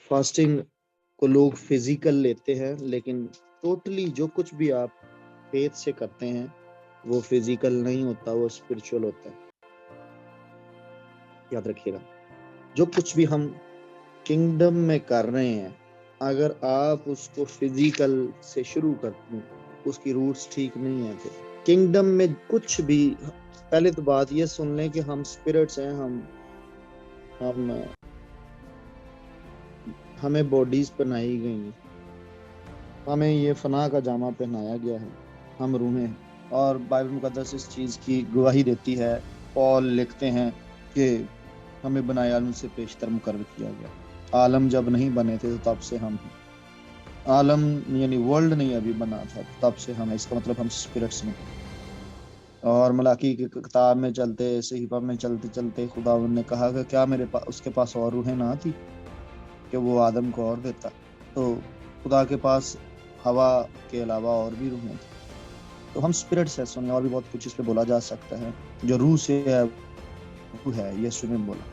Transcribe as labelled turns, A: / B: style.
A: Fasting کو لوگ physical لیتے ہیں، لیکن ٹوٹلی جو کچھ بھی آپ فیتھ سے کرتے ہیں وہ فزیکل نہیں ہوتا، وہ اسپرچل ہوتا ہے. یاد رکھیے گا، جو کچھ بھی ہم کنگڈم میں کر رہے ہیں، اگر آپ اس کو فزیکل سے شروع کرتے ہیں، اس کی روٹس ٹھیک نہیں ہے. پھر کنگڈم میں کچھ بھی، پہلے تو بات یہ سن لیں کہ ہم اسپرٹس ہیں، ہم ہمیں باڈیز پہنائی گئی ہیں، ہمیں یہ فنا کا جامہ پہنایا گیا ہے، ہم روحیں ہیں. اور بائبل مقدس اس چیز کی گواہی دیتی ہے. پال لکھتے ہیں کہ ہمیں بنائے عالم سے پیشتر مقرر کیا گیا. عالم جب نہیں بنے تھے تو تب سے ہم ہیں. عالم یعنی ورلڈ نہیں ابھی بنا تھا، تب سے ہم ہیں. اس کا مطلب ہم اسپرٹس میں. اور ملاکی کی کتاب میں چلتے، صحیفہ میں چلتے چلتے خداوند نے کہا کہ کیا میرے پاس اس کے پاس اور روحیں نہ تھی کہ وہ آدم کو اور دیتا. تو خدا کے پاس ہوا کے علاوہ اور بھی روحیں تھیں. تو ہم اسپرٹس ہے. سنیں اور بھی بہت کچھ اس پہ بولا جا سکتا ہے. جو روح سے ہے وہ ہے، یسوع نے بولا.